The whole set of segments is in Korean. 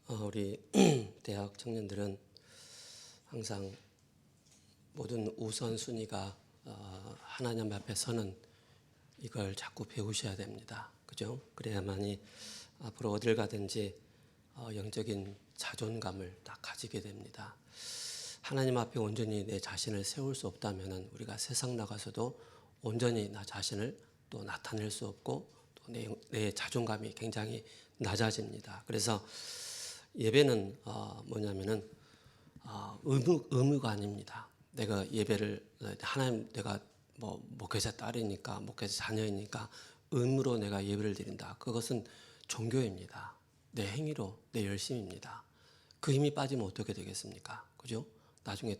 우리 대학 청년들은 항상 모든 우선순위가 하나님 앞에 서는 이걸 자꾸 배우셔야 됩니다. 그죠? 그래야만이 앞으로 어딜 가든지 영적인 자존감을 다 가지게 됩니다. 하나님 앞에 온전히 내 자신을 세울 수 없다면 우리가 세상 나가서도 온전히 나 자신을 또 나타낼 수 없고 또 내 자존감이 굉장히 낮아집니다. 그래서 예배는 뭐냐면은 의무가 아닙니다. 내가 예배를 하나님 내가 뭐 목회자 딸이니까 목회자 자녀이니까 의무로 내가 예배를 드린다. 그것은 종교입니다. 내 행위로 내 열심입니다. 그 힘이 빠지면 어떻게 되겠습니까? 그죠? 나중에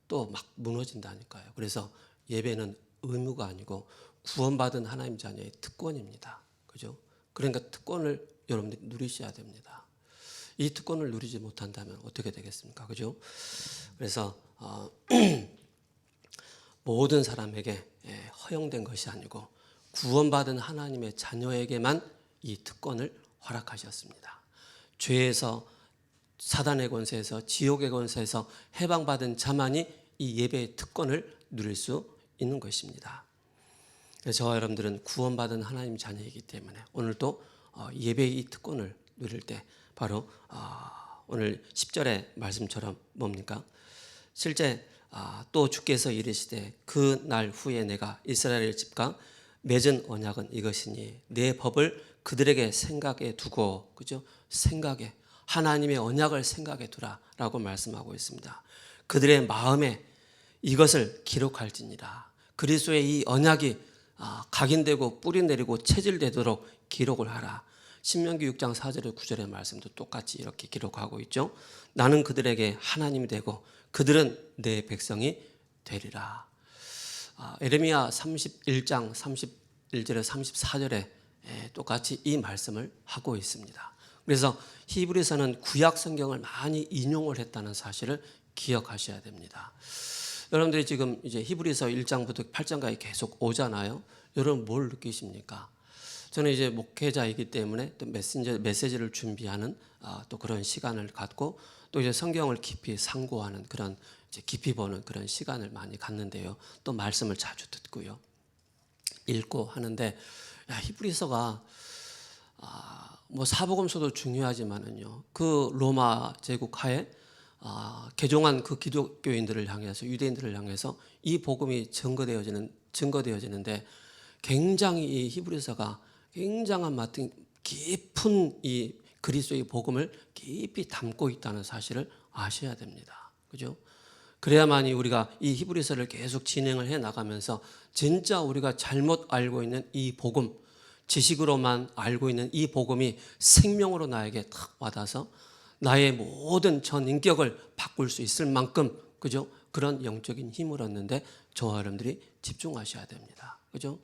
또 막 무너진다니까요. 그래서 예배는 의무가 아니고 구원받은 하나님 자녀의 특권입니다. 그죠? 그러니까 특권을 여러분들이 누리셔야 됩니다. 이 특권을 누리지 못한다면 어떻게 되겠습니까? 그죠? 그래서 모든 사람에게 허용된 것이 아니고 구원받은 하나님의 자녀에게만 이 특권을 허락하셨습니다. 죄에서 사단의 권세에서 지옥의 권세에서 해방받은 자만이 이 예배의 특권을 누릴 수 있는 것입니다. 저와 여러분들은 구원받은 하나님 자녀이기 때문에 오늘도 예배의 이 특권을 누릴 때 바로 오늘 10절의 말씀처럼 뭡니까? 실제 또 주께서 이르시되 그 날 후에 내가 이스라엘 집과 맺은 언약은 이것이니 내 법을 그들에게 생각에 두고, 그죠? 생각에, 하나님의 언약을 생각에 두라라고 말씀하고 있습니다. 그들의 마음에 이것을 기록할지니라. 그리스도의 이 언약이 각인되고 뿌리 내리고 체질되도록 기록을 하라. 신명기 6장 4절에 9절의 말씀도 똑같이 이렇게 기록하고 있죠. 나는 그들에게 하나님이 되고 그들은 내 백성이 되리라. 에레미야 31장 31절에 34절에 똑같이 이 말씀을 하고 있습니다. 그래서 히브리서는 구약 성경을 많이 인용을 했다는 사실을 기억하셔야 됩니다. 여러분들이 지금 이제 히브리서 1장부터 8장까지 계속 오잖아요. 여러분 뭘 느끼십니까? 저는 이제 목회자이기 때문에 또 메시지를 준비하는 또 그런 시간을 갖고 또 이제 성경을 깊이 상고하는 그런 이제 깊이 보는 그런 시간을 많이 갖는데요. 또 말씀을 자주 듣고요. 읽고 하는데 히브리서가 뭐 사복음서도 중요하지만은요. 그 로마 제국 하에 개종한 그 기독교인들을 향해서 유대인들을 향해서 이 복음이 증거되어지는데 굉장히 이 히브리서가 굉장한 깊은 이 그리스도의 복음을 깊이 담고 있다는 사실을 아셔야 됩니다. 그죠? 그래야만이 우리가 이 히브리서를 계속 진행을 해 나가면서 진짜 우리가 잘못 알고 있는 이 복음, 지식으로만 알고 있는 이 복음이 생명으로 나에게 탁 와닿아서 나의 모든 전 인격을 바꿀 수 있을 만큼, 그죠? 그런 영적인 힘을 얻는데 저와 여러분들이 집중하셔야 됩니다. 그죠?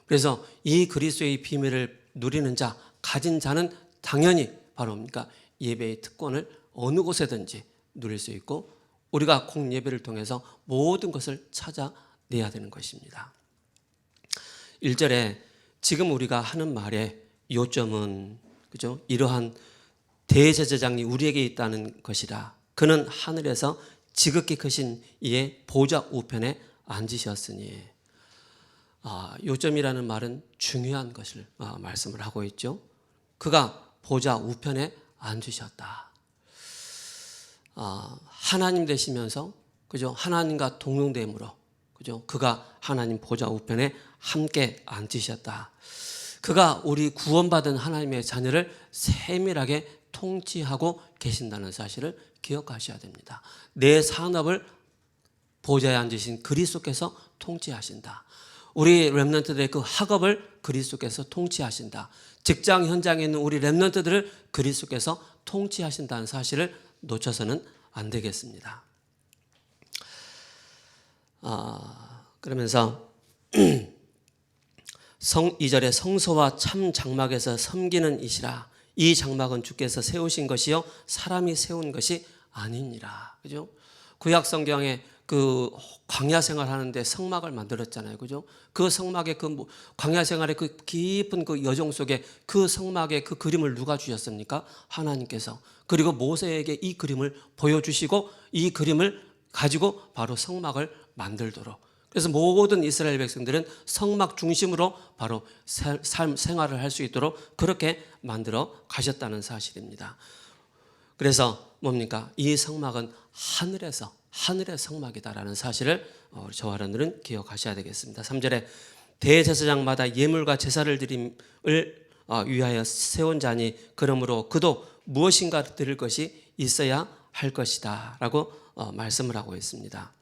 그래서 이 그리스도의 비밀을 누리는 자, 가진 자는 당연히 바로 뭡니까? 예배의 특권을 어느 곳에든지 누릴 수 있고 우리가 공예배를 통해서 모든 것을 찾아내야 되는 것입니다. 1절에 지금 우리가 하는 말의 요점은, 그죠? 이러한 대제사장이 우리에게 있다는 것이라. 그는 하늘에서 지극히 크신 이의 보좌 우편에 앉으셨으니. 요점이라는 말은 중요한 것을 말씀을 하고 있죠. 그가 보좌 우편에 앉으셨다. 하나님 되시면서, 그죠? 하나님과 동등됨으로, 그죠? 그가 하나님 보좌 우편에 함께 앉으셨다. 그가 우리 구원받은 하나님의 자녀를 세밀하게 통치하고 계신다는 사실을 기억하셔야 됩니다. 내 산업을 보좌에 앉으신 그리스도께서 통치하신다. 우리 렘넌트들의 그 학업을 그리스도께서 통치하신다. 직장 현장에 있는 우리 렘넌트들을 그리스도께서 통치하신다는 사실을 놓쳐서는 안 되겠습니다. 그러면서 2절에 성소와 참 장막에서 섬기는 이시라. 이 장막은 주께서 세우신 것이요 사람이 세운 것이 아니니라. 그죠? 구약 성경에 그 광야 생활하는데 성막을 만들었잖아요, 그죠? 그 성막의 그 광야 생활의 그 깊은 그 여정 속에 그 성막의 그 그림을 누가 주셨습니까? 하나님께서. 그리고 모세에게 이 그림을 보여주시고 이 그림을 가지고 바로 성막을 만들도록. 그래서 모든 이스라엘 백성들은 성막 중심으로 바로 생활을 할 수 있도록 그렇게 만들어 가셨다는 사실입니다. 그래서 뭡니까? 이 성막은 하늘의 성막이다라는 사실을 저와 여러분들은 기억하셔야 되겠습니다. 3절에 대제사장마다 예물과 제사를 드림을 위하여 세운 자니 그러므로 그도 무엇인가 드릴 것이 있어야 할 것이다 라고 말씀을 하고 있습니다.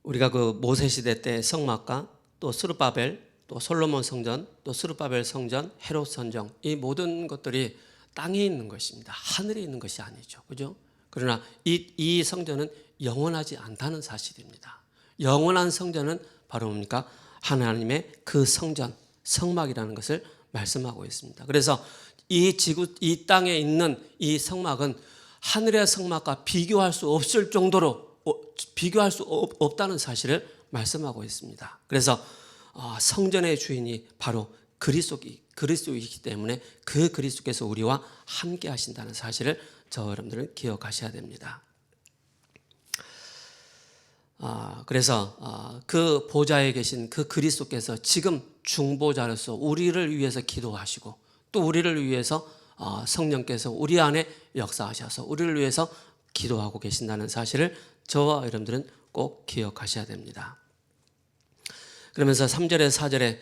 우리가 그 모세 시대 때 성막과 또 스룹바벨, 또 솔로몬 성전, 또 스룹바벨 성전, 헤롯 성전, 이 모든 것들이 땅에 있는 것입니다. 하늘에 있는 것이 아니죠, 그죠? 그러나 이 성전은 영원하지 않다는 사실입니다. 영원한 성전은 바로 뭡니까? 하나님의 그 성전, 성막이라는 것을 말씀하고 있습니다. 그래서 이 땅에 있는 이 성막은 하늘의 성막과 비교할 수 없을 정도로 비교할 수 없다는 사실을 말씀하고 있습니다. 그래서 성전의 주인이 바로 그리스도이기 때문에 그 그리스도께서 우리와 함께 하신다는 사실을 저 여러분들은 기억하셔야 됩니다. 그래서 그 보좌에 계신 그 그리스도께서 지금 중보자로서 우리를 위해서 기도하시고 또 우리를 위해서 성령께서 우리 안에 역사하셔서 우리를 위해서 기도하고 계신다는 사실을 저와 여러분들은 꼭 기억하셔야 됩니다. 그러면서 3절에 4절에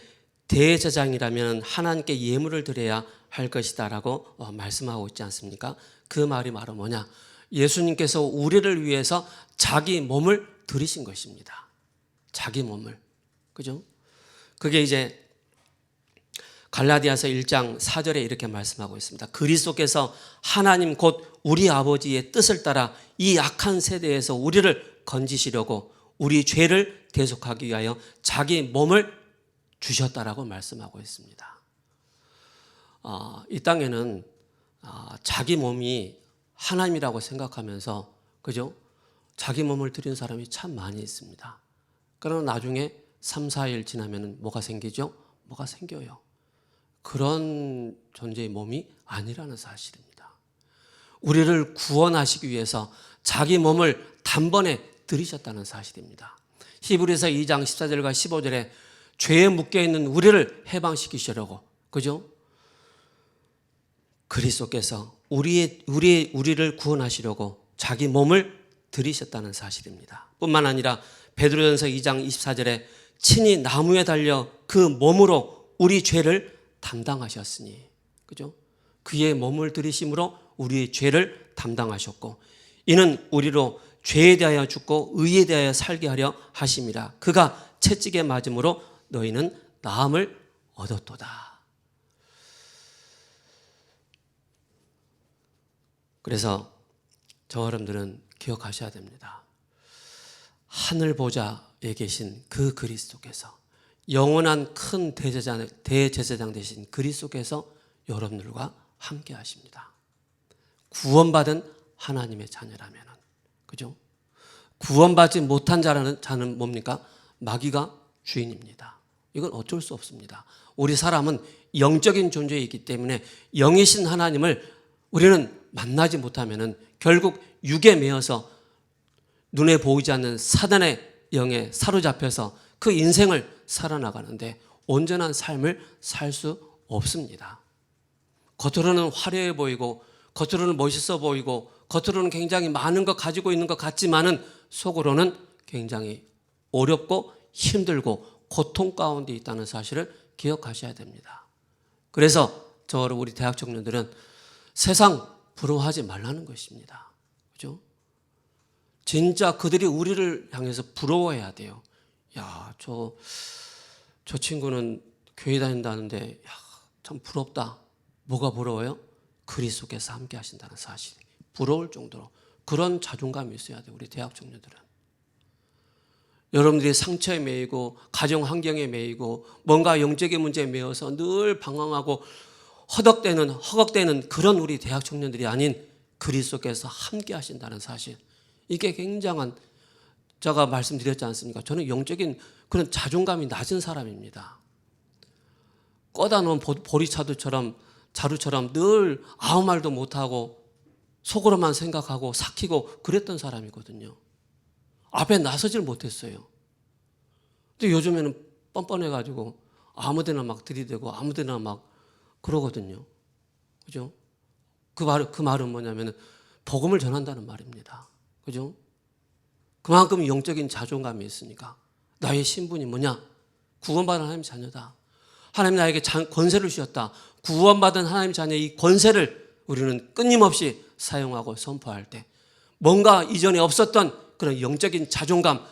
대제사장이라면 하나님께 예물을 드려야 할 것이다 라고 말씀하고 있지 않습니까? 그 말이 바로 뭐냐? 예수님께서 우리를 위해서 자기 몸을 드리신 것입니다. 자기 몸을. 그죠? 그게 이제 갈라디아서 1장 4절에 이렇게 말씀하고 있습니다. 그리스도께서 하나님 곧 우리 아버지의 뜻을 따라 이 악한 세대에서 우리를 건지시려고 우리 죄를 대속하기 위하여 자기 몸을 주셨다라고 말씀하고 있습니다. 이 땅에는 자기 몸이 하나님이라고 생각하면서 그죠? 자기 몸을 드린 사람이 참 많이 있습니다. 그러나 나중에 3, 4일 지나면 뭐가 생기죠? 뭐가 생겨요. 그런 존재의 몸이 아니라는 사실입니다. 우리를 구원하시기 위해서 자기 몸을 단번에 드리셨다는 사실입니다. 히브리서 2장 14절과 15절에 죄에 묶여있는 우리를 해방시키시려고 그죠? 그리스도께서 우리를 구원하시려고 자기 몸을 드리셨다는 사실입니다. 뿐만 아니라 베드로전서 2장 24절에 친히 나무에 달려 그 몸으로 우리 죄를 담당하셨으니 그죠? 그의 몸을 들이심으로 우리의 죄를 담당하셨고 이는 우리로 죄에 대하여 죽고 의에 대하여 살게 하려 하심이라. 그가 채찍에 맞음으로 너희는 나음을 얻었도다. 그래서 저 여러분들은 기억하셔야 됩니다. 하늘 보좌에 계신 그 그리스도께서 영원한 큰 대제사장 되신 그리스도께서 여러분들과 함께 하십니다. 구원받은 하나님의 자녀라면 그죠? 구원받지 못한 자는 뭡니까? 마귀가 주인입니다. 이건 어쩔 수 없습니다. 우리 사람은 영적인 존재이기 때문에 영이신 하나님을 우리는 만나지 못하면 결국 육에 매여서 눈에 보이지 않는 사단의 영에 사로잡혀서 그 인생을 살아나가는데 온전한 삶을 살 수 없습니다. 겉으로는 화려해 보이고 겉으로는 멋있어 보이고 겉으로는 굉장히 많은 것 가지고 있는 것 같지만은 속으로는 굉장히 어렵고 힘들고 고통 가운데 있다는 사실을 기억하셔야 됩니다. 그래서 우리 대학 청년들은 세상 부러워하지 말라는 것입니다. 그죠? 진짜 그들이 우리를 향해서 부러워해야 돼요. 야, 저 친구는 교회 다닌다는데 참 부럽다. 뭐가 부러워요? 그리스도께서 함께 하신다는 사실. 부러울 정도로 그런 자존감이 있어야 돼요. 우리 대학 청년들은. 여러분들이 상처에 매이고 가정 환경에 매이고 뭔가 영적인 문제에 매여서 늘 방황하고 허걱대는 그런 우리 대학 청년들이 아닌 그리스도께서 함께 하신다는 사실. 이게 굉장한, 제가 말씀드렸지 않습니까? 저는 영적인 그런 자존감이 낮은 사람입니다. 꺼다 놓은 보리자루처럼 늘 아무 말도 못하고 속으로만 생각하고 삭히고 그랬던 사람이거든요. 앞에 나서질 못했어요. 근데 요즘에는 뻔뻔해가지고 아무데나 막 들이대고 아무데나 막 그러거든요. 그죠? 그 말은 뭐냐면 복음을 전한다는 말입니다. 그죠? 그만큼 영적인 자존감이 있으니까. 나의 신분이 뭐냐? 구원받은 하나님 자녀다. 하나님 나에게 권세를 주셨다. 구원받은 하나님 자녀의 이 권세를 우리는 끊임없이 사용하고 선포할 때 뭔가 이전에 없었던 그런 영적인 자존감,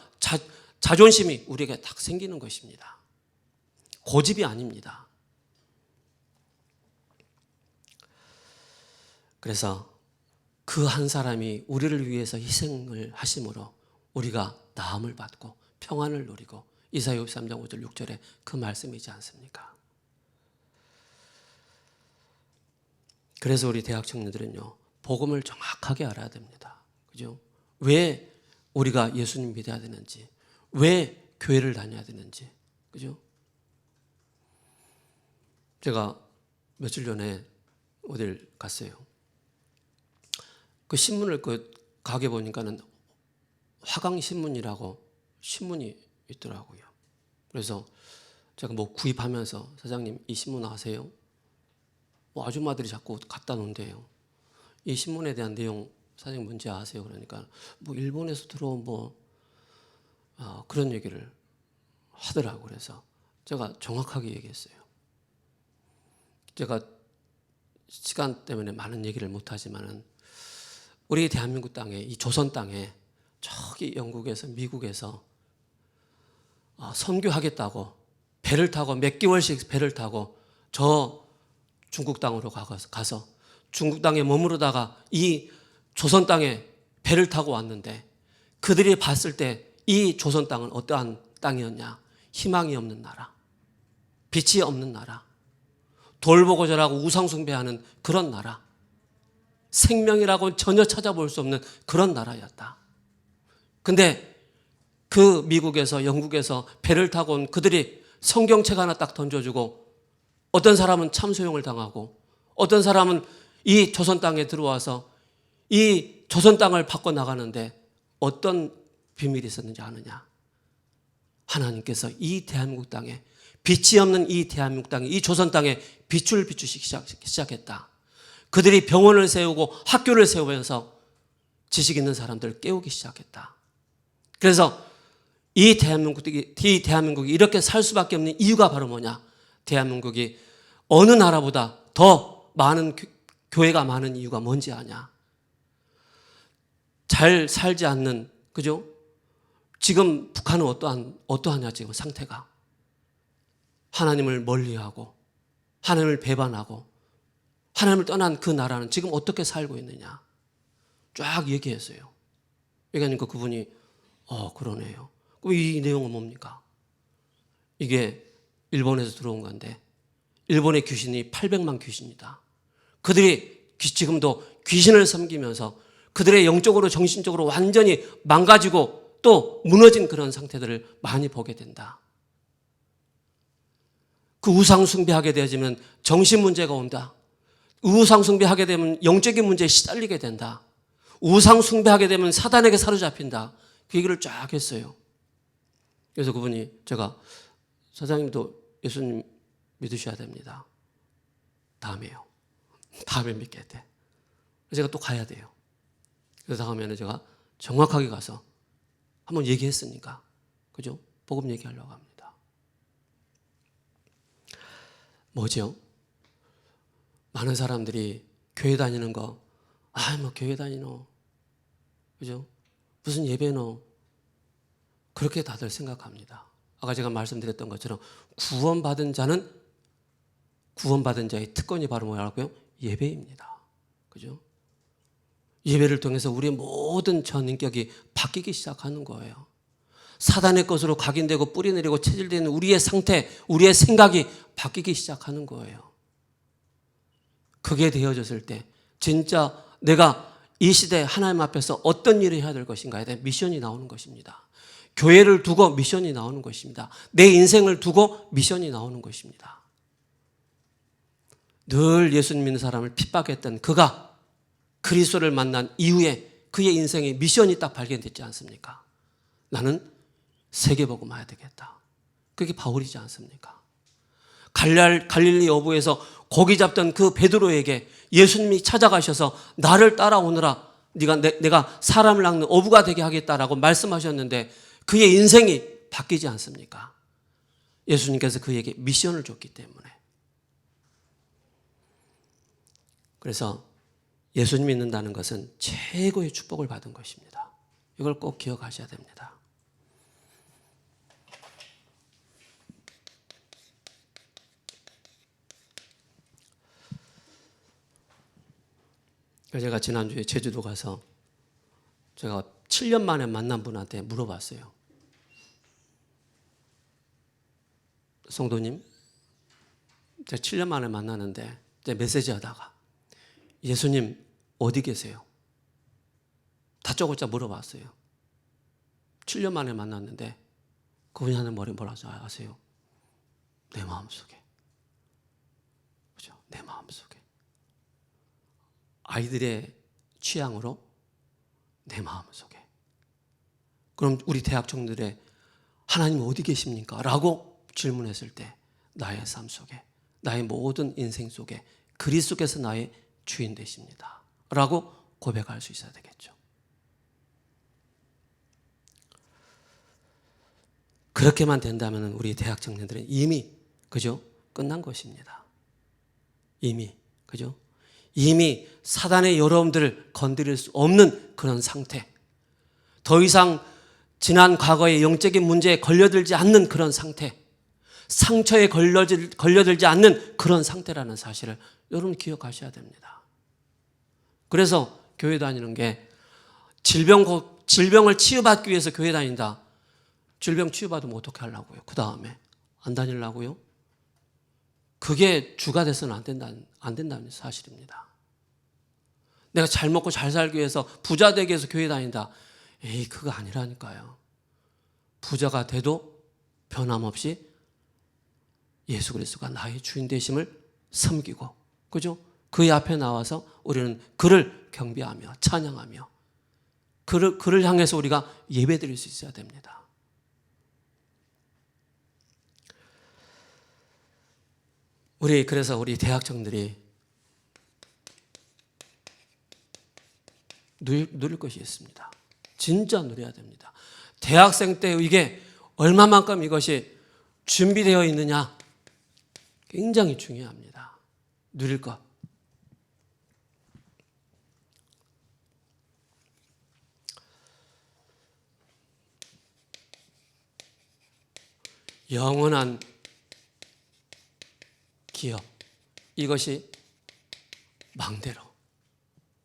자존심이 우리에게 딱 생기는 것입니다. 고집이 아닙니다. 그래서 그 한 사람이 우리를 위해서 희생을 하심으로 우리가 나음을 받고 평안을 누리고 이사야 53장 5절 6절에 그 말씀이지 않습니까? 그래서 우리 대학 청년들은요, 복음을 정확하게 알아야 됩니다. 그죠? 왜 우리가 예수님 믿어야 되는지, 왜 교회를 다녀야 되는지, 그죠? 제가 며칠 전에 어딜 갔어요. 그 신문을 가게 보니까는 화강신문이라고 신문이 있더라고요. 그래서 제가 뭐 구입하면서 사장님 이 신문 아세요? 뭐 아줌마들이 자꾸 갖다 놓은대요. 이 신문에 대한 내용 사장님 뭔지 아세요? 그러니까 뭐 일본에서 들어온 그런 얘기를 하더라고요. 그래서 제가 정확하게 얘기했어요. 제가 시간 때문에 많은 얘기를 못하지만은 우리 대한민국 땅에, 이 조선 땅에 저기 영국에서 미국에서 선교하겠다고 배를 타고 몇 개월씩 배를 타고 저 중국 땅으로 가서 중국 땅에 머무르다가 이 조선 땅에 배를 타고 왔는데 그들이 봤을 때 이 조선 땅은 어떠한 땅이었냐? 희망이 없는 나라, 빛이 없는 나라, 돌보고 절하고 우상 숭배하는 그런 나라, 생명이라고 전혀 찾아볼 수 없는 그런 나라였다. 근데 그 미국에서 영국에서 배를 타고 온 그들이 성경책 하나 딱 던져주고 어떤 사람은 참소용을 당하고 어떤 사람은 이 조선 땅에 들어와서 이 조선 땅을 바꿔나가는데 어떤 비밀이 있었는지 아느냐? 하나님께서 이 대한민국 땅에 빛이 없는 이 대한민국 땅에 이 조선 땅에 빛을 비추시기 시작했다. 그들이 병원을 세우고 학교를 세우면서 지식 있는 사람들을 깨우기 시작했다. 그래서 이 대한민국이 이렇게 살 수밖에 없는 이유가 바로 뭐냐? 대한민국이 어느 나라보다 더 많은 교회가 많은 이유가 뭔지 아냐? 잘 살지 않는, 그죠? 지금 북한은 어떠하냐 지금 상태가? 하나님을 멀리하고 하나님을 배반하고 하나님을 떠난 그 나라는 지금 어떻게 살고 있느냐? 쫙 얘기했어요. 얘기하니까 그분이 그러네요. 그럼 이 내용은 뭡니까? 이게 일본에서 들어온 건데 일본의 귀신이 800만 귀신이다. 그들이 지금도 귀신을 섬기면서 그들의 영적으로 정신적으로 완전히 망가지고 또 무너진 그런 상태들을 많이 보게 된다. 그 우상 숭배하게 되어지면 정신 문제가 온다. 우상 숭배하게 되면 영적인 문제에 시달리게 된다. 우상 숭배하게 되면 사단에게 사로잡힌다. 그 얘기를 쫙 했어요. 그래서 그분이 제가 사장님도 예수님 믿으셔야 됩니다. 다음에요. 다음에 믿게 돼. 제가 또 가야 돼요. 그래서 다음에는 제가 정확하게 가서 한번 얘기했으니까, 그죠? 복음 얘기하려고 합니다. 뭐죠? 많은 사람들이 교회 다니는 거, 뭐 교회 다니노, 그죠? 무슨 예배노, 그렇게 다들 생각합니다. 아까 제가 말씀드렸던 것처럼 구원받은 자는 구원받은 자의 특권이 바로 뭐라고요? 예배입니다. 그죠? 예배를 통해서 우리의 모든 전인격이 바뀌기 시작하는 거예요. 사단의 것으로 각인되고 뿌리내리고 체질되는 우리의 상태, 우리의 생각이 바뀌기 시작하는 거예요. 그게 되어졌을 때 진짜 내가 이 시대 하나님 앞에서 어떤 일을 해야 될 것인가에 대한 미션이 나오는 것입니다. 교회를 두고 미션이 나오는 것입니다. 내 인생을 두고 미션이 나오는 것입니다. 늘 예수님 믿는 사람을 핍박했던 그가 그리스도를 만난 이후에 그의 인생에 미션이 딱 발견됐지 않습니까? 나는 세계복음 해야 되겠다. 그게 바울이지 않습니까? 갈릴리 어부에서 고기 잡던 그 베드로에게 예수님이 찾아가셔서 나를 따라오느라 내가 사람을 낚는 어부가 되게 하겠다라고 말씀하셨는데 그의 인생이 바뀌지 않습니까? 예수님께서 그에게 미션을 줬기 때문에. 그래서 예수님 믿는다는 것은 최고의 축복을 받은 것입니다. 이걸 꼭 기억하셔야 됩니다. 제가 지난주에 제주도 가서 제가 7년 만에 만난 분한테 물어봤어요. 성도님, 제가 7년 만에 만나는데 메시지 하다가 예수님 어디 계세요? 다짜고짜 물어봤어요. 7년 만에 만났는데 그분이 하는 말이 뭐라고 아세요? 내 마음속에. 그죠? 내 마음속에. 아이들의 취향으로 내 마음속에. 그럼 우리 대학 청년들의 하나님 어디 계십니까? 라고 질문했을 때 나의 삶 속에, 나의 모든 인생 속에 그리스도께서 나의 주인 되십니다. 라고 고백할 수 있어야 되겠죠. 그렇게만 된다면 우리 대학 청년들은 이미, 그죠? 끝난 것입니다. 이미, 그죠? 이미 사단의 여러분들을 건드릴 수 없는 그런 상태. 더 이상 지난 과거의 영적인 문제에 걸려들지 않는 그런 상태. 상처에 걸려들지 않는 그런 상태라는 사실을 여러분 기억하셔야 됩니다. 그래서 교회 다니는 게 질병을 치유받기 위해서 교회 다닌다. 질병 치유받으면 어떻게 하려고요? 그 다음에 안 다니려고요? 그게 주가 돼서는 안 된다는 사실입니다. 내가 잘 먹고 잘 살기 위해서 부자 되기 위해서 교회 다닌다. 에이, 그거 아니라니까요. 부자가 돼도 변함없이 예수 그리스도가 나의 주인 되심을 섬기고, 그죠? 그의 앞에 나와서 우리는 그를 경배하며 찬양하며 그를 향해서 우리가 예배드릴 수 있어야 됩니다. 그래서 우리 대학생들이 누릴 것이 있습니다. 진짜 누려야 됩니다. 대학생 때 이게 얼마만큼 이것이 준비되어 있느냐 굉장히 중요합니다. 누릴 것. 영원한 기업, 이것이 망대로,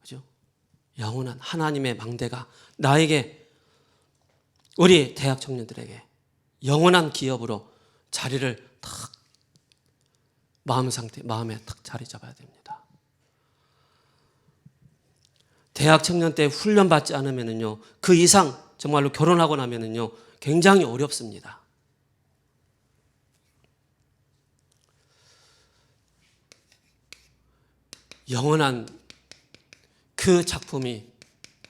그죠? 영원한 하나님의 망대가 나에게, 우리 대학 청년들에게 영원한 기업으로 자리를 탁 마음에 탁 자리 잡아야 됩니다. 대학 청년 때 훈련 받지 않으면요, 그 이상 정말로 결혼하고 나면요 굉장히 어렵습니다. 영원한 그 작품이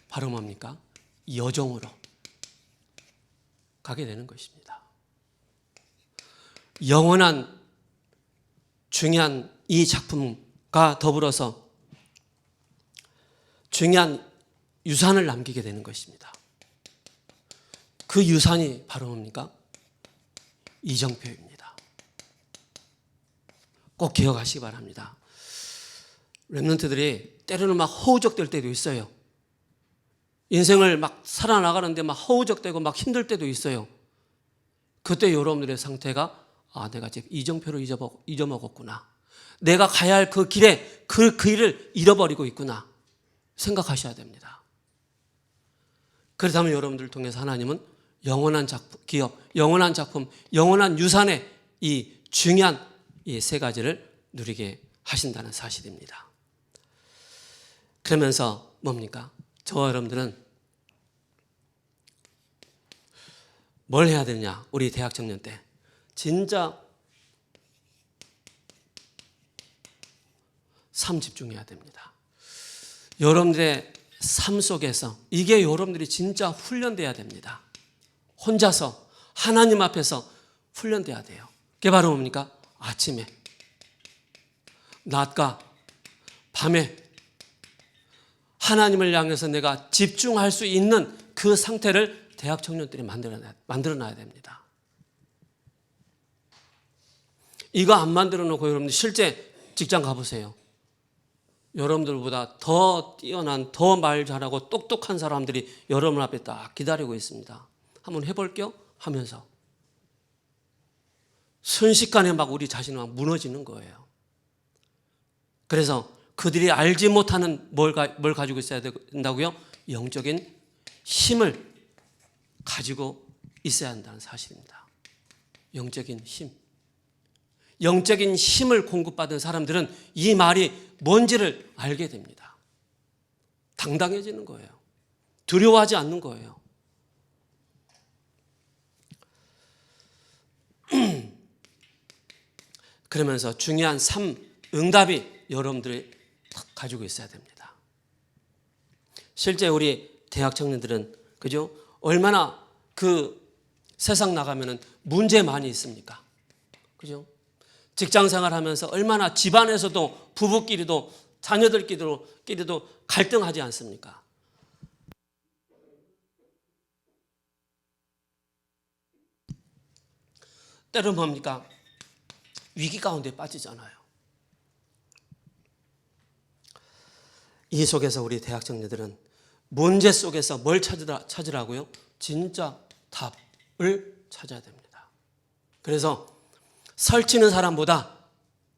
바로 뭡니까? 여정으로 가게 되는 것입니다. 영원한 중요한 이 작품과 더불어서 중요한 유산을 남기게 되는 것입니다. 그 유산이 바로 뭡니까? 이정표입니다. 꼭 기억하시기 바랍니다. 렘넌트들이 때로는 막 허우적될 때도 있어요. 인생을 막 살아나가는데 막 허우적대고 막 힘들 때도 있어요. 그때 여러분들의 상태가 내가 지금 이정표를 잊어먹었구나. 내가 가야 할 그 길에 그 길을 잃어버리고 있구나. 생각하셔야 됩니다. 그렇다면 여러분들을 통해서 하나님은 영원한 기업, 영원한 작품, 영원한 유산의 이 중요한 이 세 가지를 누리게 하신다는 사실입니다. 그러면서 뭡니까? 저와 여러분들은 뭘 해야 되느냐? 우리 대학 청년 때 진짜 삶 집중해야 됩니다. 여러분들의 삶 속에서 이게 여러분들이 진짜 훈련돼야 됩니다. 혼자서 하나님 앞에서 훈련돼야 돼요. 그게 바로 뭡니까? 아침에, 낮과 밤에 하나님을 향해서 내가 집중할 수 있는 그 상태를 대학 청년들이 만들어놔야 됩니다. 이거 안 만들어 놓고 여러분들 실제 직장 가보세요. 여러분들보다 더 뛰어난, 더 말 잘하고 똑똑한 사람들이 여러분 앞에 딱 기다리고 있습니다. 한번 해볼게요 하면서 순식간에 막 우리 자신은 막 무너지는 거예요. 그래서 그들이 알지 못하는 뭘 가지고 있어야 된다고요? 영적인 힘을 가지고 있어야 한다는 사실입니다. 영적인 힘. 영적인 힘을 공급받은 사람들은 이 말이 뭔지를 알게 됩니다. 당당해지는 거예요. 두려워하지 않는 거예요. 그러면서 중요한 응답이 여러분들이 가지고 있어야 됩니다. 실제 우리 대학 청년들은 그죠? 얼마나 그 세상 나가면은 문제 많이 있습니까? 그죠? 직장 생활하면서 얼마나 집안에서도 부부끼리도 자녀들끼리도 갈등하지 않습니까? 때로는 뭡니까? 위기 가운데 빠지잖아요. 이 속에서 우리 대학 청년들은 문제 속에서 뭘 찾으라고요? 진짜 답을 찾아야 됩니다. 그래서 설치는 사람보다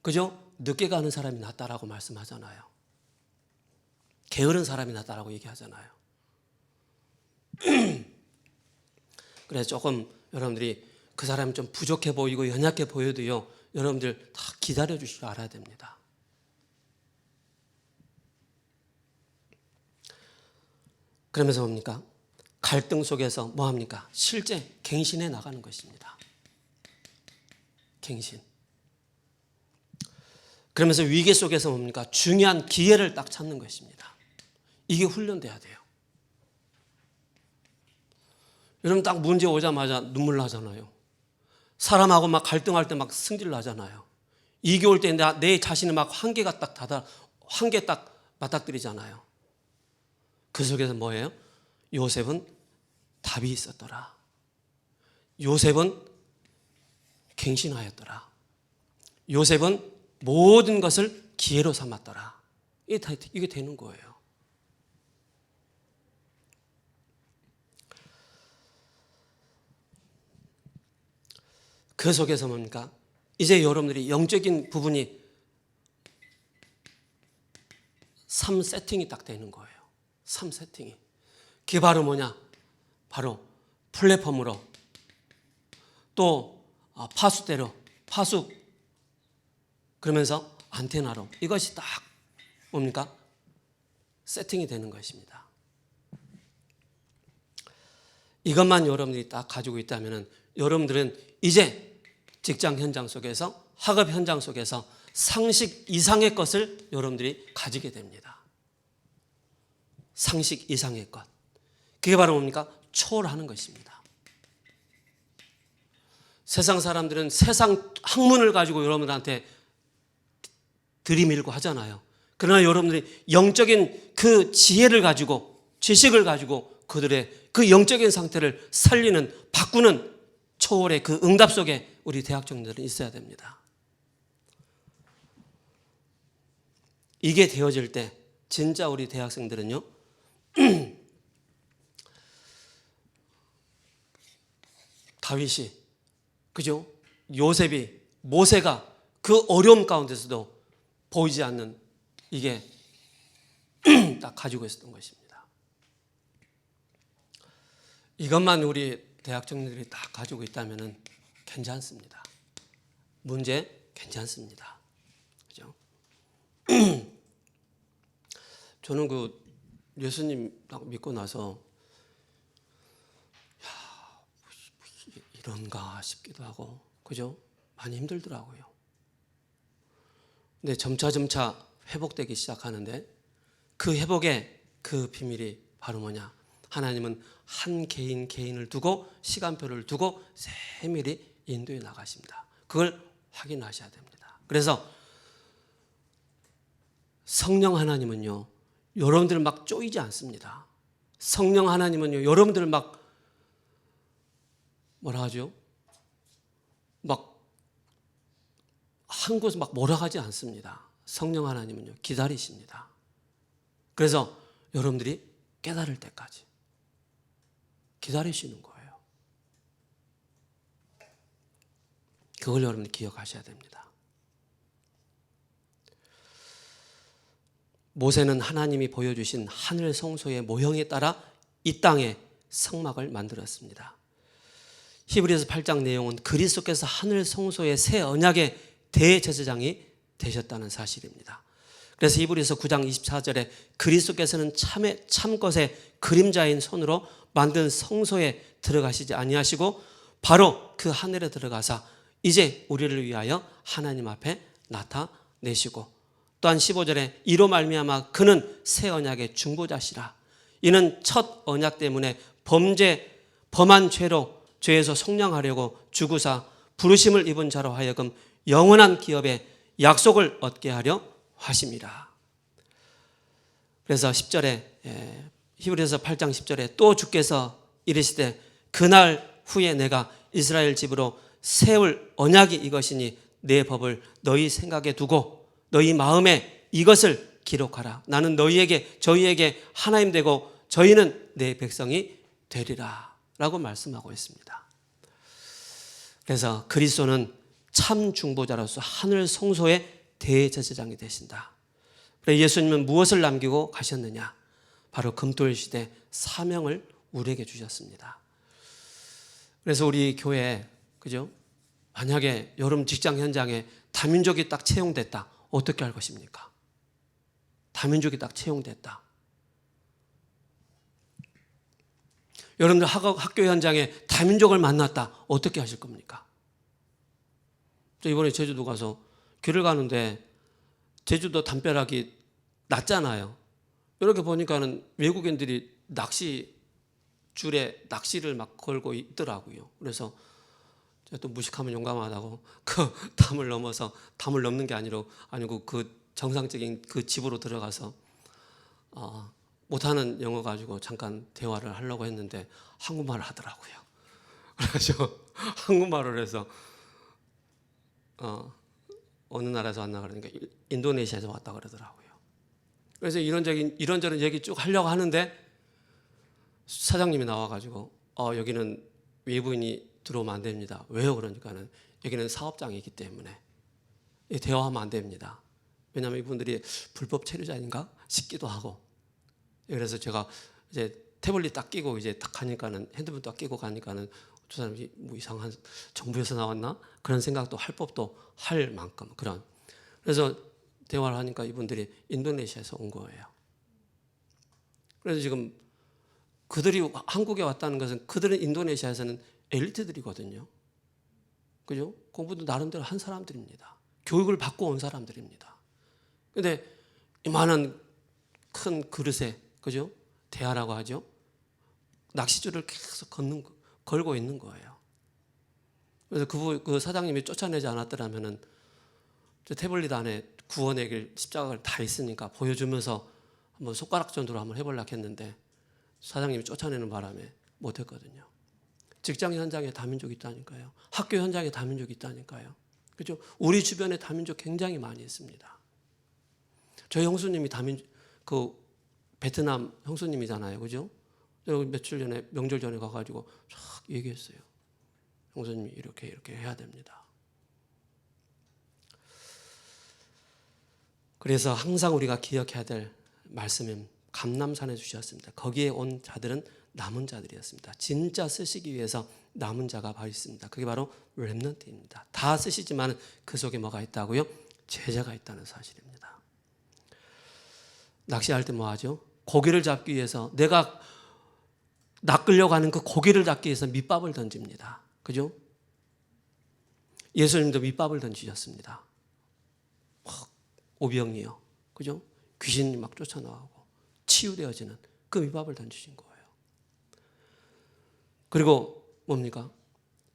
그죠? 늦게 가는 사람이 낫다라고 말씀하잖아요. 게으른 사람이 낫다라고 얘기하잖아요. 그래서 조금 여러분들이 그 사람이 좀 부족해 보이고 연약해 보여도요, 여러분들 다 기다려 주실 줄 알아야 됩니다. 그러면서 뭡니까? 갈등 속에서 뭐 합니까? 실제 갱신해 나가는 것입니다. 갱신. 그러면서 위기 속에서 뭡니까? 중요한 기회를 딱 찾는 것입니다. 이게 훈련돼야 돼요. 여러분 딱 문제 오자마자 눈물 나잖아요. 사람하고 막 갈등할 때 막 승질 나잖아요. 위기 올 때 내 자신을 막 한계 딱 맞닥뜨리잖아요. 그 속에서 뭐예요? 요셉은 답이 있었더라. 요셉은 갱신하였더라. 요셉은 모든 것을 기회로 삼았더라. 이게 되는 거예요. 그 속에서 뭡니까? 이제 여러분들이 영적인 부분이 3세팅이 딱 되는 거예요. 3세팅이. 그게 바로 뭐냐? 바로 플랫폼으로 또 파수대로 파수 그러면서 안테나로 이것이 딱 뭡니까? 세팅이 되는 것입니다. 이것만 여러분들이 딱 가지고 있다면 여러분들은 이제 직장 현장 속에서 학업 현장 속에서 상식 이상의 것을 여러분들이 가지게 됩니다. 상식 이상의 것. 그게 바로 뭡니까? 초월하는 것입니다. 세상 사람들은 세상 학문을 가지고 여러분들한테 들이밀고 하잖아요. 그러나 여러분들이 영적인 그 지혜를 가지고 지식을 가지고 그들의 그 영적인 상태를 살리는 바꾸는 초월의 그 응답 속에 우리 대학 청년들은 있어야 됩니다. 이게 되어질 때 진짜 우리 대학생들은요 다윗이 그죠? 요셉이 모세가 그 어려움 가운데서도 보이지 않는 이게 딱 가지고 있었던 것입니다. 이것만 우리 대학 청년들이 다 가지고 있다면 괜찮습니다. 문제 괜찮습니다. 그죠? 저는 그 예수님 딱 믿고 나서 이런가 싶기도 하고, 그죠? 많이 힘들더라고요. 근데 점차 회복되기 시작하는데 그 회복의 그 비밀이 바로 뭐냐? 하나님은 한 개인을 두고 시간표를 두고 세밀히 인도해 나가십니다. 그걸 확인하셔야 됩니다. 그래서 성령 하나님은요, 여러분들 막 쪼이지 않습니다. 성령 하나님은요, 여러분들 막 뭐라 하죠? 막 한 곳에 막 몰아가지 않습니다. 성령 하나님은요, 기다리십니다. 그래서 여러분들이 깨달을 때까지 기다리시는 거예요. 그걸 여러분들이 기억하셔야 됩니다. 모세는 하나님이 보여주신 하늘 성소의 모형에 따라 이 땅에 성막을 만들었습니다. 히브리서 8장 내용은 그리스도께서 하늘 성소의 새 언약의 대제사장이 되셨다는 사실입니다. 그래서 히브리서 9장 24절에 그리스도께서는 참것의 그림자인 손으로 만든 성소에 들어가시지 아니하시고 바로 그 하늘에 들어가사 이제 우리를 위하여 하나님 앞에 나타내시고, 또한 15절에 이로 말미암아 그는 새 언약의 중보자시라. 이는 첫 언약 때문에 범한 죄에서 속량하려고 죽으사 부르심을 입은 자로 하여금 영원한 기업의 약속을 얻게 하려 하심이라. 그래서 10절에 히브리서 8장 10절에 또 주께서 이르시되 그날 후에 내가 이스라엘 집으로 세울 언약이 이것이니 내 법을 너희 생각에 두고 너희 마음에 이것을 기록하라. 나는 저희에게 하나님 되고 저희는 내 백성이 되리라 라고 말씀하고 있습니다. 그래서 그리스도는 참 중보자로서 하늘 성소의 대제사장이 되신다. 그래서 예수님은 무엇을 남기고 가셨느냐? 바로 금토일 시대 사명을 우리에게 주셨습니다. 그래서 우리 교회, 그죠? 만약에 여러분 직장 현장에 다민족이 딱 채용됐다. 어떻게 할 것입니까? 다민족이 딱 채용됐다. 여러분들 학교 현장에 다민족을 만났다. 어떻게 하실 겁니까? 저 이번에 제주도 가서 길을 가는데 제주도 담벼락이 낮잖아요. 이렇게 보니까는 외국인들이 낚시줄에 낚시를 막 걸고 있더라고요. 그래서 제가 또 무식하면 용감하다고 그 담을 넘는 게 아니고 그 정상적인 그 집으로 들어가서 못하는 영어 가지고 잠깐 대화를 하려고 했는데 한국말을 하더라고요. 그래서 한국말을 해서 어느 나라에서 왔나 그러니까 인도네시아에서 왔다 그러더라고요. 그래서 이런저런 얘기 쭉 하려고 하는데 사장님이 나와가지고 여기는 외부인이 들어오면 안 됩니다. 왜요? 그러니까는 여기는 사업장이기 때문에 대화하면 안 됩니다. 왜냐하면 이분들이 불법 체류자인가 싶기도 하고. 그래서 제가 이제 태블릿 딱 끼고 이제 딱 가니까는 핸드폰 딱 끼고 가니까는 저 사람이 뭐 이상한 정부에서 나왔나 그런 생각도 할 법도 할 만큼 그런. 그래서 대화를 하니까 이분들이 인도네시아에서 온 거예요. 그래서 지금 그들이 한국에 왔다는 것은 그들은 인도네시아에서는 엘리트들이거든요. 그죠? 공부도 나름대로 한 사람들입니다. 교육을 받고 온 사람들입니다. 근데 이만한 큰 그릇에, 그죠? 대하라고 하죠. 낚시줄을 계속 걸고 있는 거예요. 그래서 그 사장님이 쫓아내지 않았더라면은 태블릿 안에 구원의 길 십자가를 다 있으니까 보여주면서 한번 손가락 정도로 한번 해보려고 했는데 사장님이 쫓아내는 바람에 못했거든요. 직장 현장에 다민족이 있다니까요. 학교 현장에 다민족이 있다니까요. 그죠? 우리 주변에 다민족 굉장히 많이 있습니다. 저희 형수님이 베트남 형수님이잖아요. 그죠? 여기 며칠 전에 명절 전에 가가지고 쫙 얘기했어요. 형수님이 이렇게 해야 됩니다. 그래서 항상 우리가 기억해야 될 말씀은 감람산에 주셨습니다. 거기에 온 자들은 남은 자들이었습니다. 진짜 쓰시기 위해서 남은 자가 바로 있습니다. 그게 바로 렘넌트입니다. 다 쓰시지만 그 속에 뭐가 있다고요? 제자가 있다는 사실입니다. 낚시할 때 뭐 하죠? 고기를 잡기 위해서 내가 낚으려고 하는 그 고기를 잡기 위해서 밑밥을 던집니다. 그죠? 예수님도 밑밥을 던지셨습니다. 오병이요. 그죠? 귀신이 막 쫓아나오고 치유되어지는 그 밑밥을 던지신 거예요. 그리고 뭡니까?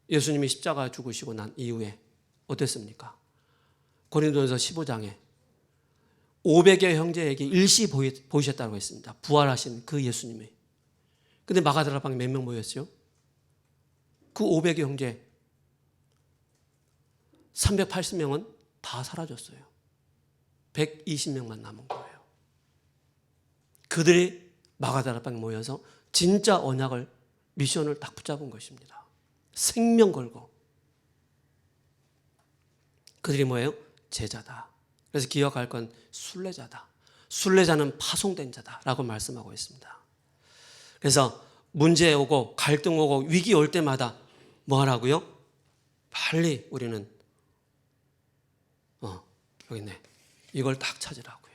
예수님이 십자가 죽으시고 난 이후에 어땠습니까? 고린도전서 15장에 500여 형제에게 일시 보이셨다고 했습니다. 부활하신 그 예수님이. 근데 마가다락방에 몇 명 모였어요? 그 500여 형제 380명은 다 사라졌어요. 120명만 남은 거예요. 그들이 마가다락방에 모여서 진짜 언약을, 미션을 딱 붙잡은 것입니다. 생명 걸고. 그들이 뭐예요? 제자다. 그래서 기억할 건 순례자다. 순례자는 파송된 자다라고 말씀하고 있습니다. 그래서 문제 오고 갈등 오고 위기 올 때마다 뭐 하라고요? 빨리 우리는 여기 있네. 이걸 딱 찾으라고요.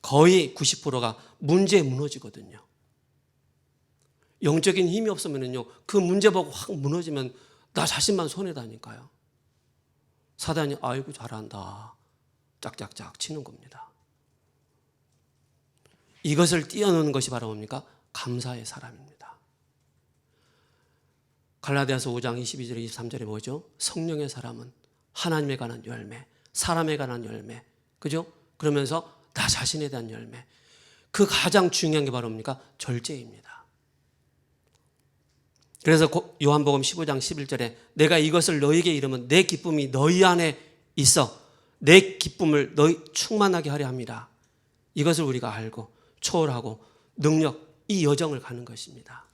거의 90%가 문제에 무너지거든요. 영적인 힘이 없으면요, 그 문제 보고 확 무너지면 나 자신만 손해다니까요. 사단이 아이고 잘한다 짝짝짝 치는 겁니다. 이것을 띄워놓는 것이 바로 뭡니까? 감사의 사람입니다. 갈라디아서 5장 22절 23절에 뭐죠? 성령의 사람은 하나님에 관한 열매, 사람에 관한 열매, 그죠? 그러면서 나 자신에 대한 열매. 그 가장 중요한 게 바로 뭡니까? 절제입니다. 그래서 요한복음 15장 11절에 내가 이것을 너희에게 이르면 내 기쁨이 너희 안에 있어 내 기쁨을 너희 충만하게 하려 합니다. 이것을 우리가 알고 초월하고 능력, 이 여정을 가는 것입니다.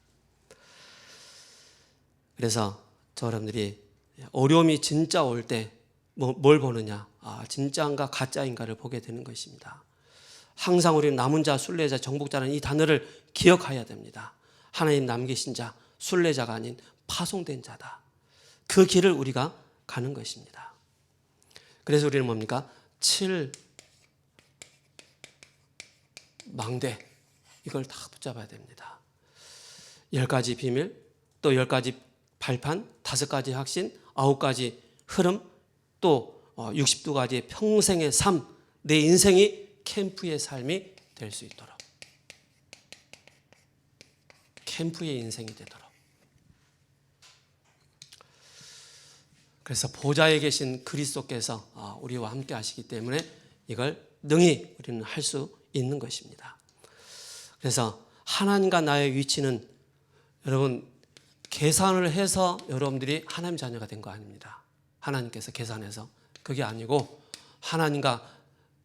그래서 여러분들이 어려움이 진짜 올 때 뭘 보느냐? 진짜인가 가짜인가를 보게 되는 것입니다. 항상 우리는 남은 자, 순례자, 정복자라는 이 단어를 기억해야 됩니다. 하나님 남기신 자, 순례자가 아닌 파송된 자다. 그 길을 우리가 가는 것입니다. 그래서 우리는 뭡니까? 7망대 이걸 다 붙잡아야 됩니다. 10가지 비밀, 또 10가지 발판, 5가지 확신, 9가지 흐름, 또 62가지의 평생의 삶, 내 인생이 캠프의 삶이 될 수 있도록, 캠프의 인생이 되도록. 그래서 보좌에 계신 그리스도께서 우리와 함께 하시기 때문에 이걸 능히 우리는 할 수 있는 것입니다. 그래서 하나님과 나의 위치는 여러분 계산을 해서 여러분들이 하나님 자녀가 된 거 아닙니다. 하나님께서 계산해서. 그게 아니고 하나님과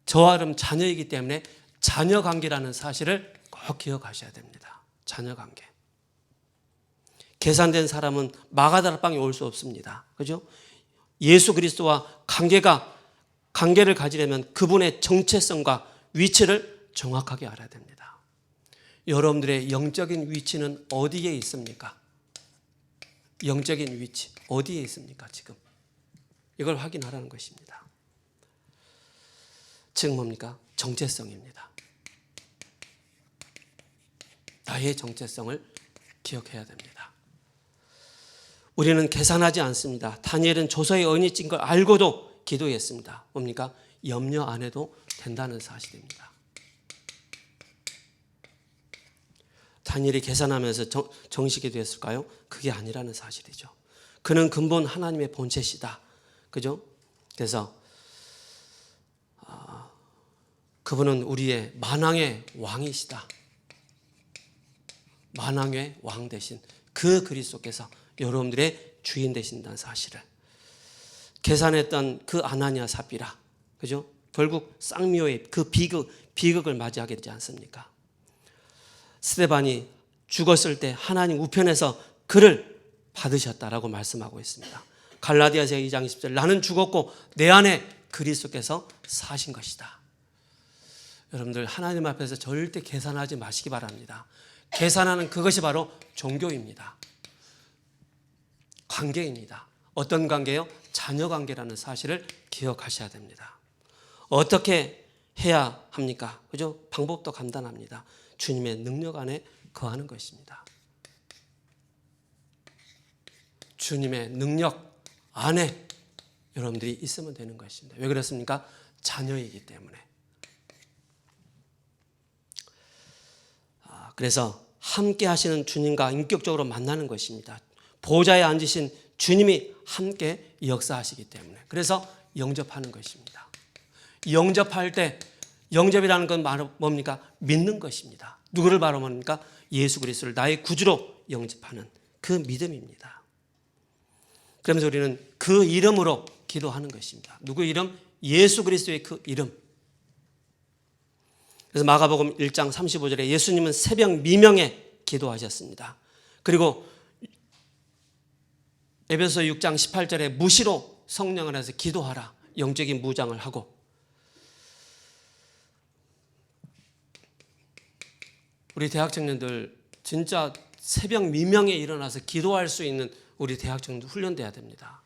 저와 여러분 자녀이기 때문에 자녀 관계라는 사실을 꼭 기억하셔야 됩니다. 자녀 관계. 계산된 사람은 마가다락방에 올 수 없습니다. 그죠? 예수 그리스도와 관계를 가지려면 그분의 정체성과 위치를 정확하게 알아야 됩니다. 여러분들의 영적인 위치는 어디에 있습니까? 영적인 위치 어디에 있습니까? 지금 이걸 확인하라는 것입니다. 즉 뭡니까? 정체성입니다. 나의 정체성을 기억해야 됩니다. 우리는 계산하지 않습니다. 다니엘은 조서의 언이 찐 걸 알고도 기도했습니다. 뭡니까? 염려 안 해도 된다는 사실입니다. 다니엘이 계산하면서 정식이 됐을까요? 그게 아니라는 사실이죠. 그는 근본 하나님의 본체시다. 그죠? 그래서 그분은 우리의 만왕의 왕이시다. 만왕의 왕 되신 그 그리스도께서 여러분들의 주인 되신다는 사실을 계산했던 그 아나니아 삽비라, 그죠? 결국 쌍미호의 그 비극을 맞이하게 되지 않습니까? 스데반이 죽었을 때 하나님 우편에서 그를 받으셨다라고 말씀하고 있습니다. 갈라디아서 2장 20절 나는 죽었고 내 안에 그리스도께서 사신 것이다. 여러분들 하나님 앞에서 절대 계산하지 마시기 바랍니다. 계산하는 그것이 바로 종교입니다. 관계입니다. 어떤 관계요? 자녀 관계라는 사실을 기억하셔야 됩니다. 어떻게 해야 합니까? 그죠? 방법도 간단합니다. 주님의 능력 안에 거하는 것입니다. 주님의 능력 안에 여러분들이 있으면 되는 것입니다. 왜 그렇습니까? 자녀이기 때문에. 그래서 함께 하시는 주님과 인격적으로 만나는 것입니다. 보좌에 앉으신 주님이 함께 역사하시기 때문에. 그래서 영접하는 것입니다. 영접할 때, 영접이라는 건 뭡니까? 믿는 것입니다. 누구를 바로 뭡니까? 예수 그리스도를 나의 구주로 영접하는 그 믿음입니다. 그러면서 우리는 그 이름으로 기도하는 것입니다. 누구 이름? 예수 그리스도의 그 이름. 그래서 마가복음 1장 35절에 예수님은 새벽 미명에 기도하셨습니다. 그리고 에베소 6장 18절에 무시로 성령 안에서 기도하라. 영적인 무장을 하고, 우리 대학 청년들 진짜 새벽 미명에 일어나서 기도할 수 있는 우리 대학 청년들 훈련돼야 됩니다.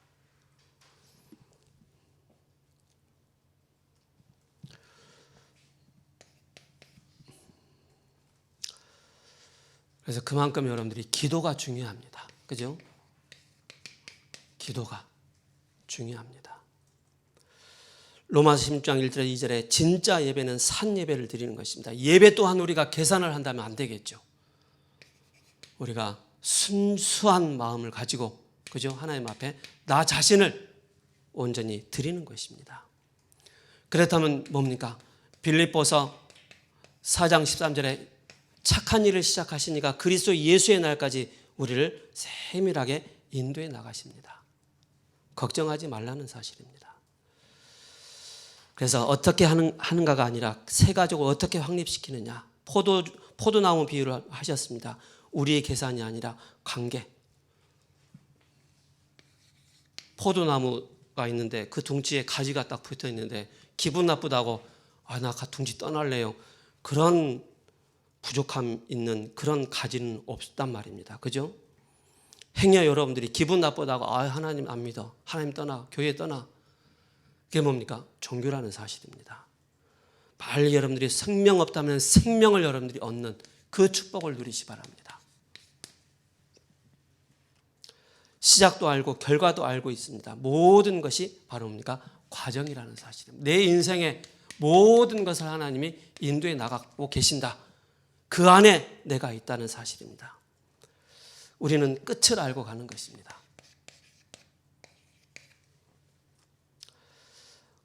그래서 그만큼 여러분들이 기도가 중요합니다. 그죠? 기도가 중요합니다. 로마서 16장 1절 2절에 진짜 예배는 산 예배를 드리는 것입니다. 예배 또한 우리가 계산을 한다면 안 되겠죠. 우리가 순수한 마음을 가지고, 그죠? 하나님 앞에 나 자신을 온전히 드리는 것입니다. 그렇다면 뭡니까? 빌립보서 4장 13절에 착한 일을 시작하시니까 그리스도 예수의 날까지 우리를 세밀하게 인도해 나가십니다. 걱정하지 말라는 사실입니다. 그래서 어떻게 하는가가 아니라 새 가족을 어떻게 확립시키느냐. 포도나무 비유를 하셨습니다. 우리의 계산이 아니라 관계. 포도나무가 있는데 그 둥지에 가지가 딱 붙어 있는데 기분 나쁘다고 나 둥지 떠날래요. 그런 부족함 있는 그런 가지는 없단 말입니다. 그죠? 행여 여러분들이 기분 나쁘다고 하나님 안 믿어. 하나님 떠나. 교회 떠나. 그게 뭡니까? 종교라는 사실입니다. 만약 여러분들이 생명 없다면 생명을 여러분들이 얻는 그 축복을 누리시 바랍니다. 시작도 알고 결과도 알고 있습니다. 모든 것이 바로 뭡니까? 과정이라는 사실입니다. 내 인생의 모든 것을 하나님이 인도해 나가고 계신다. 그 안에 내가 있다는 사실입니다. 우리는 끝을 알고 가는 것입니다.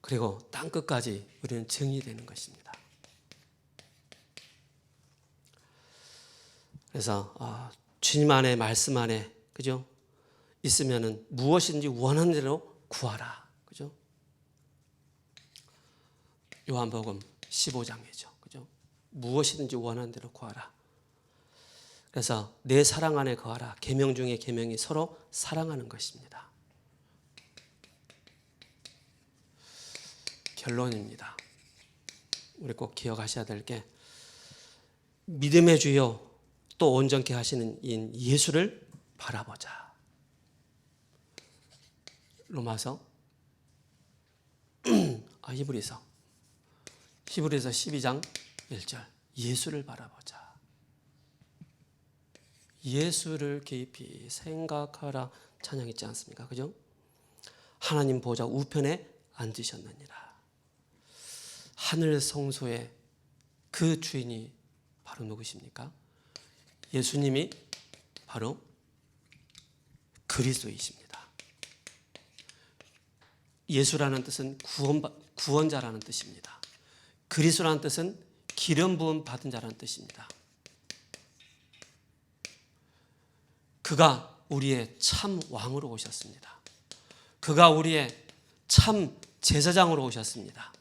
그리고 땅끝까지 우리는 증이 되는 것입니다. 그래서 주님 안에 말씀 안에 그죠? 있으면은 무엇인지 원하는 대로 구하라. 그죠? 요한복음 15장이죠. 그죠? 무엇이든지 원하는 대로 구하라. 그래서 내 사랑 안에 거하라. 계명 중에 계명이 서로 사랑하는 것입니다. 결론입니다. 우리 꼭 기억하셔야 될 게 믿음의 주요 또 온전케 하시는 인 예수를 바라보자. 로마서 히브리서 12장 1절 예수를 바라보자. 예수를 깊이 생각하라 찬양 있지 않습니까? 그죠? 하나님 보좌 우편에 앉으셨느니라. 하늘 성소의 그 주인이 바로 누구십니까? 예수님이 바로 그리스도이십니다. 예수라는 뜻은 구원자라는 뜻입니다. 그리스도라는 뜻은 기름 부음 받은 자라는 뜻입니다. 그가 우리의 참 왕으로 오셨습니다. 그가 우리의 참 제사장으로 오셨습니다.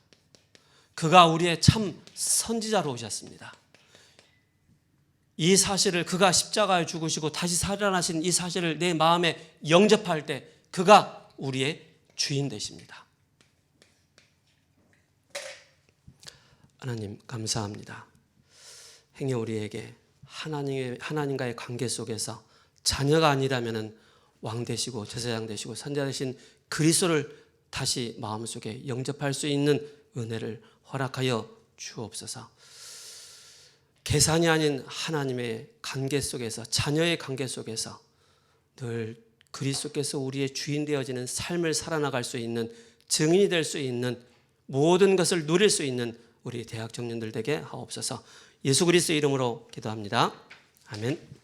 그가 우리의 참 선지자로 오셨습니다. 이 사실을 그가 십자가에 죽으시고 다시 살아나신 이 사실을 내 마음에 영접할 때 그가 우리의 주인 되십니다. 하나님 감사합니다. 행여 우리에게 하나님과의 관계 속에서 자녀가 아니라면은 왕 되시고 제사장 되시고 선지자 되신 그리스도를 다시 마음속에 영접할 수 있는 은혜를 허락하여 주옵소서. 계산이 아닌 하나님의 관계 속에서, 자녀의 관계 속에서 늘 그리스도께서 우리의 주인 되어지는 삶을 살아나갈 수 있는, 증인이 될 수 있는, 모든 것을 누릴 수 있는 우리 대학 청년들 되게 하옵소서. 예수 그리스도 이름으로 기도합니다. 아멘.